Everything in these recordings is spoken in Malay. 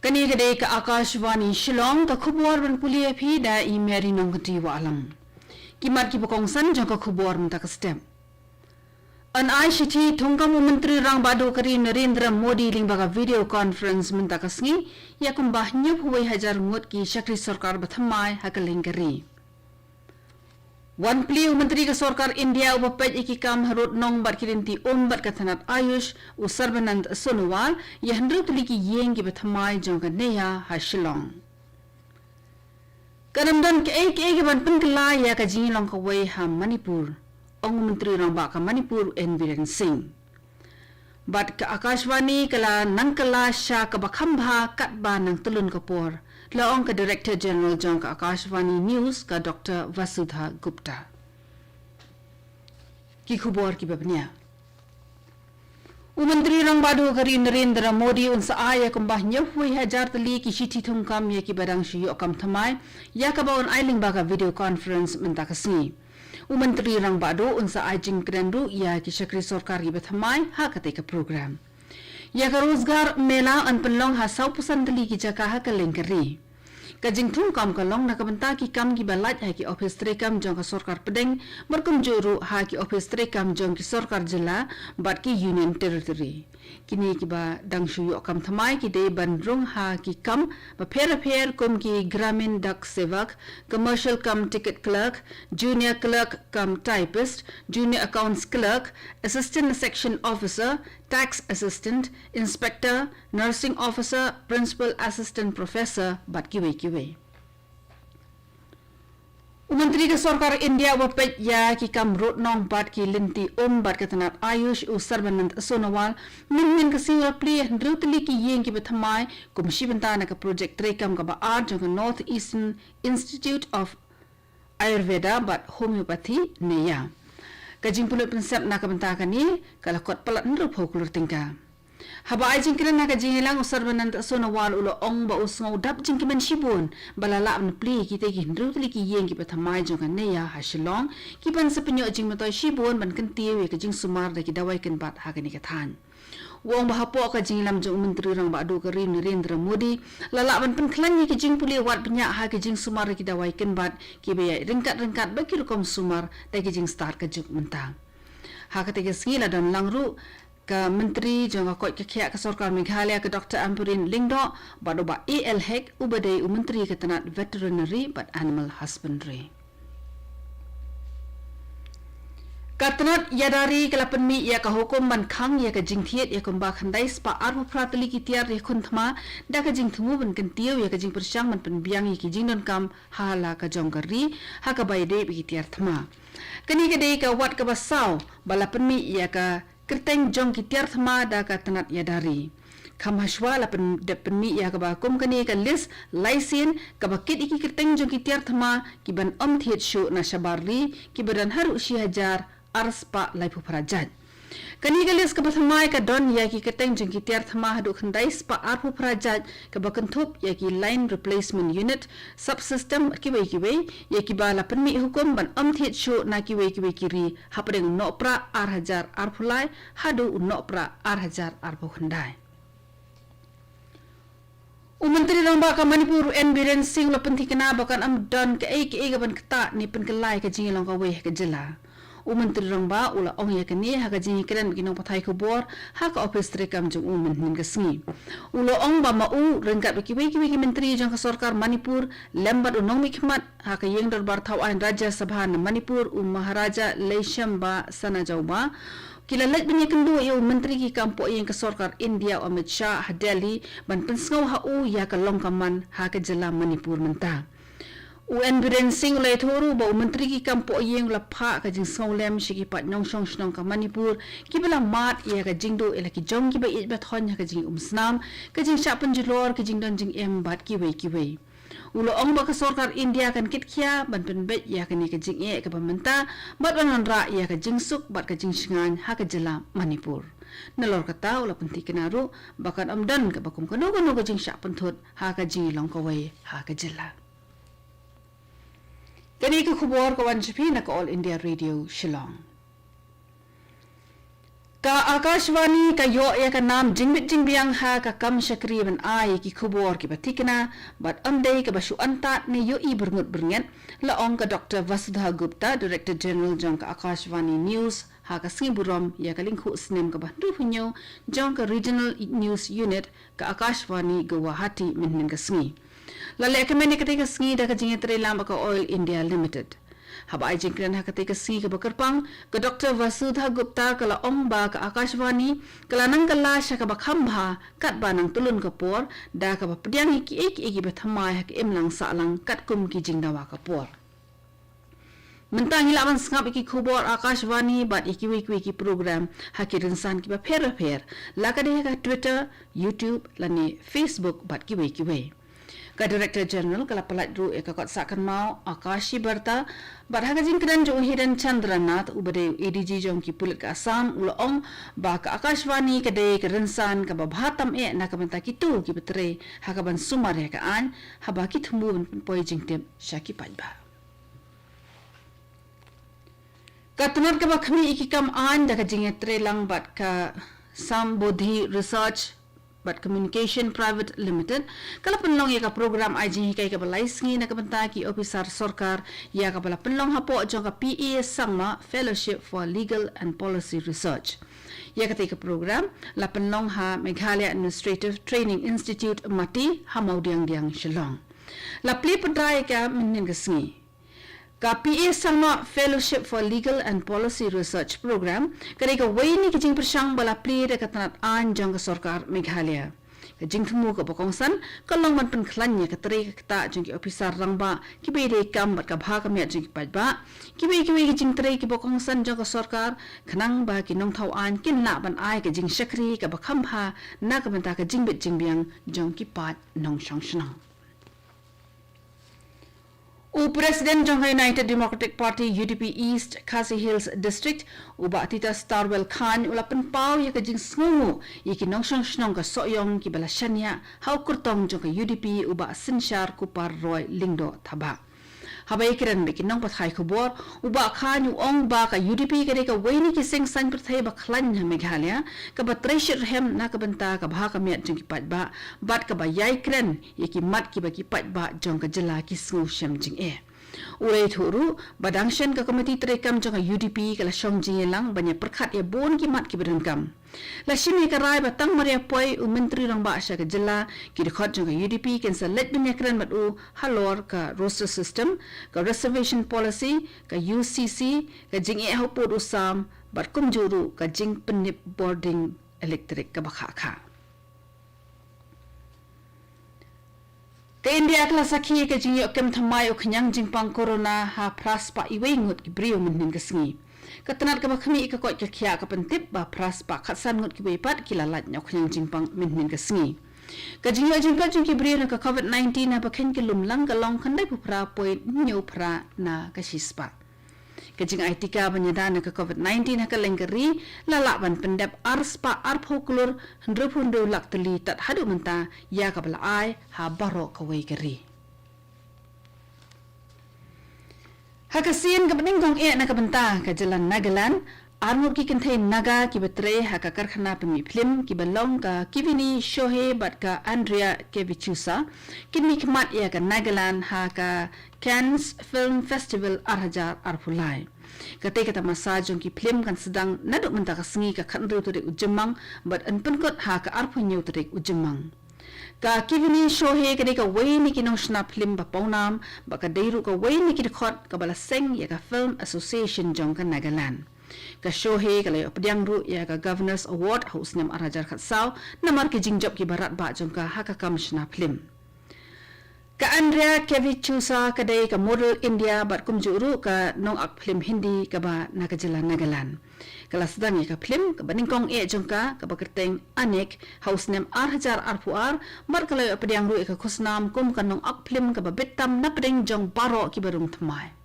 Kani kedai ke Akashvani Shillong ke khubor ban pulia phi da imeri nong kati wa alam. Kimat ki pokongsan jang ke khubor menta ke step. An ICT thongkam menteri rang badu kari Narendra Modi ling baga video conference menta ke sngi ya kumbah nyup huwai hajar ngut ki syakri sarkar bathamai hakaling kari. Wan pli menteri ke sarkar India ubapaj iki kam harut nong bat kirinti bat kathanat Ayush Sarbanand Sonowal ya hendru tuli ki yeng ki bathamai jong ka neya ha Shillong. Kanamdan ke ek ban penkla ya ka jing long ka wei ha Manipur. Ong menteri rang ba ka Manipur Environ Singh. Bat ka Akashvani kala nangkala sha ka bakhambha kat ba nang tulun kapor. Laong ka Director General jong ka Akashvani News ka Dr. Vasudha Gupta. Ki khubor ki babnya. Menteri rang badu kari Narendra Modi unsa aya kumbah nyawai hajar tali ki shiti thungkam ya ki badang shiyo kam thamai ya ka baon ailing baga video conference menta kasni. Menteri rang badu unsa ajing krendu ya ki syakri sarkar ki bathamai ha kate ka program. Ya ka rozgar mela an penlong ha 100% tali ki jaka ha ka lengkari. Kajing thungkam ka long nakabanta ki kam ki balaj ha ki office trekam jong ka sarkar pedeng berkum juru ha ki office trekam jong ki sarkar jila bat ki union territory. Kini ki ba dang shuyo kam thamai ki de bandrung ha ki kam ba pher kum ki gramin dak sevak commercial kam ticket clerk junior clerk kam typist junior accounts clerk assistant section officer tax assistant inspector nursing officer principal assistant professor bat kiwe Menteri ke Sarkar India wapet ya ki kam rot nong bat ki linti bat katanat Ayush Sarbanand Sonowal min ke single play ndrutli ki yeng ki bethamai kum shibanta na ka project trekam ka ba ar jong North Eastern Institute of Ayurveda bat homeopathy neya kajing pulut prinsip na ka banta kani kala kot palat ndru phokulur tingka haba ai jingkiran na ka jingilang Sarbanand Sonowal ulo ong ba usngau dap jingkiman shibun balala an pli ki te ki ndru tli ki yeng ki pathamai jong ka neya ha Shillong ki ban sa penyo jing matoi shibun ban kan tiwe ka jing sumar da ki dawai kan bat ha kani ka than wong ba hapo ka jinglam jong menteri rang ba do ka rin Narendra Modi lala ban pen khlan ki jing puli wat penya ha ki jing sumar ki dawai kan bat ki be ringkat ba ki rukom sumar da ki jing start ka juk mentang ha ka te ki skila dan langru ka menteri jong ka ke khia ka sarkar Meghalaya ka Dr. Ampurin Lingdo bado ba AL Hek ubadai menteri ka tanat veterinary but animal husbandry Katanat yadari kalapan mi ya ka hukum man khang ya ka jingthiet ya kumba khandai spa arpu pratali ki tiar ya khunthma da ka jing thumu ban kan tieu ya ka jing persang man pen biang ki jing don kam hala ka jongkari ha ka bai de bi tiar thma kani ka dei ka wat ka basau balapan mi ya ka kerteng jong ki tiar thma da ka tanat yadari kam hashwa la pen mi ya ka ba kum kani ka list license ka ba kit iki kerteng jong ki tiar thma ki ban thiet shu na shabarli ki badan haru shi hajar arspa laipu prajat kani ka list ka bathamai ka don ya ki kerteng jong ki tiar thma hadu khandai spa arpu prajat ka ba kantup ya ki line replacement unit subsystem ki wei ya ki ba la pen mi hukum ban thiet shu na ki wei kiri hapring no pra ar hajar arpulai hadu no pra ar hajar arpu khandai Menteri rang ba ka Manipur Environ Singh la penthi kana bakan am don ke ga ban kata ni pen kelai ka jing long ka wei ka jela Menteri rang ba ula ong ya kani ha ka jing kran ginong pathai ko bor ha ka office trekam jong min ka sngi ulo ong ba ma u rengkat ki wei menteri jong ka sarkar Manipur lembat unong mi khmat ha ka yeng darbar thau an Rajya Sabha na Manipur Maharaja Leisham ba sana jawba Kilalat banyak kendu ya menteri ki kampo yang ke sarkar India Amit Shah Delhi ban pensngau ha u ya ka longkaman ha ka jela Manipur menta Environ Singh le thoru ba menteri ki kampo yang la pha ka jing sngau lem shiki pat nong shong shnong ka Manipur ki bela mat ya ka jingdo ela ki jong ki ba it ba thon ya ka jing snam ka jing sha panjilor ka jing don jing em bat ki wei ulo ong ba ka sarkar India kan kit khia ban pen bet ya ka ni ka jing e ka pamenta bat ban ra ya ka jing suk bat ka jing shingan ha ka jela Manipur nalor kata ula penti kenaru bakan amdan ka bakum kanu ka jing sha panthot ha ka jing long ka wei ha ka jela kani ka khubor ka wan chipi na ka All India Radio Shillong Ka Akashvani ka yo ya ka naam jingbit jingbiang ha ka kam shakri ban ai ki khubor ki batikna bat amdei ka basu antat ne yo I berngut bernget la ong ka Dr. Vasudha Gupta Director General jong ka Akashvani News ha ka singiburom ya ka lingkhu snem ka bandu punyo jong ka Regional News Unit ka Akashvani Guwahati minhin ka sngi la le ka meni ka te ka sngi da ka jingetre lam ka Oil India Limited Habai jingkran hakati ka si ka bakarpang ka Dr. Vasudha Gupta kala ong ba ka Akashvani kala nang kala siya ka bakhamba kat ba nang tulun ka por da ka ba pediang iki bathamay hak imlang salang kat kum ki jingdawa ka por Mentang hilaman sengap iki khubor Akashvani bat iki wiki program hakirin san ki ba per la ka de ka Twitter YouTube lani Facebook bat ki wiki Ka Director General kala palat ru ka kot sakan mau Akashi Barta bat hagajin kran jo Hiran Chandranath ubade ADG jong ki pulit ka Assam ulong ba ka Akashvani ka de ka rensan ka babhatam na ka banta kitu ki betre hakaban sumar ka an haba ki thumbu poi jingtem shaki pajba Ka tunat ka bakhmi ikikam an da ka jingetre lang bat ka Sambodhi Research but Communication Private Limited kala penlong ya ka program IJ kai ka balai sngi na ka banta ki officer sarkar ya ka bala penlong hapo jong ka PA sangma Fellowship for Legal and Policy Research ya ka te ka program la penlong ha Meghalaya Administrative Training Institute mati ha maudiang Shillong la pli pedrai ka minin ka sngi Ka PA Sangma Fellowship for Legal and Policy Research Program kare ka waini ki jing persang bala pli de ka tanat an jang ka sarkar Meghalaya ka jing thumu ka bokongsan ka longman pen khlanya ka tre ka ta jing ki officer rangba ki be de kam bat ka bha ka me jing ki pajba ki be ki jing tre ki bokongsan jang ka sarkar khanang ba ki nong thau an kin na ban ai ka jing shakri ka bakham bha na ka banta ka jing bit jing biang jong ki pat nong shang shnang President Jong United Democratic Party UDP East Khasi Hills District uba Tita Starwell Khan ulapan pau ya kajing sngu iki nongsong snong ka soyong ki balashanya hau kurtong jong ka UDP uba Sinshar Kupar Roy Lingdo thaba habai kiran be kinong pathai khobor uba Khan ong ba ka UDP kare ka waini ki sing sang pathai ba khlan ha Meghalaya ka batreshir hem na ka banta ka bha ka met jing ki patba bat ka ba yai kran yaki mat ki ba ki patba jong ka jela ki sngu shem jing Ulay thuru badangshan ka komiti terekam jong UDP kala shong jingelang banyak perkhat ya bon ki mat ki berengkam la shimi ka rai batang maria poi menteri rang ba sha ka jela ki dekhot jong UDP ken sa let dunia kran mat halor ka roster system ka reservation policy ka UCC ka jinge hopot usam bat kumjuru ka jing penip boarding electric ka bakha Ka India kala sakhi ka jingi okem thamai okhyang jingpang corona ha praspa iwengut ki brio min ka sngi ka tanat ka bakhmi ka koi ka khya ka pentip ba praspa khatsan ngut ki bepat ki lalat nyokhyang jingpang min ka sngi ka jingi jingpang jingi brio na ka COVID-19 na bakhen ki lumlang ka long khandai phra poi nyu phra na ka shispa Kajing aitika banyadana ka COVID-19 haka lengkeri lalaban pendap arspa arphokulur hendrupundu lakteli tat hadu menta ya kabala ai ha baro kawai keri. Haka sian ka peningkong na kabenta ka jalan Nagaland armur ki kenthe naga ki betre haka karkhana pemi film ki balong ka kivini shohe bat ka Andrea Kevichusa kinni khmat ya ka Nagaland haka Cannes Film Festival arhajar arpulai kate kata masa jong ki film kan sedang naduk menta ka sengi ka khandru tu ujemang bat anpenkot ha ka arpunyu tu ujemang ka kivini shohe kade ka waini ki noshna film ba paunam ba ka deiru ka waini ki khot ka bala seng ya ka Film Association jong ka Nagaland ka shohe kala pediang ru ya ka Governors Award hausnem arhajar khatsau namar ki jingjop ki barat ba jong ka haka kamshna film Ka Andrea Kevichusa kadai ka model India bat kumjuru ka nong ak film Hindi ka ba nakajala Nagaland. Kala sedang ka film ka baningkong jongka ka bakerteng anek hausnem arhajar arpuar mar kala pediang ru ka khusnam kum ka nong ak film ka babetam na pedeng jong baro ki barung thamai.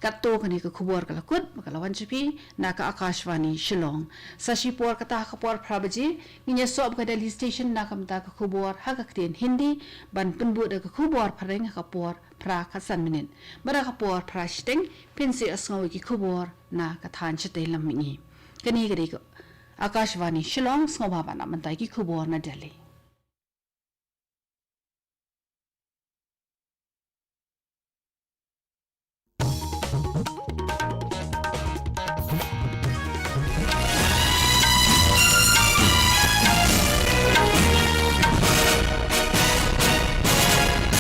Kato kani ka khubor kala kut makalawan chipi na ka Akashvani Shillong sashipor kata khapor prabaji nginya sob ka Delhi station na kamta ka khubor hakakten Hindi ban penbu da ka khubor phareng khapor pra khasan minute bara khapor pra shteng pinsi asngawi ki khubor na ka than chate lammi kani gari ko Akashvani Shillong Snobaba Namantai Kubor Nadeli.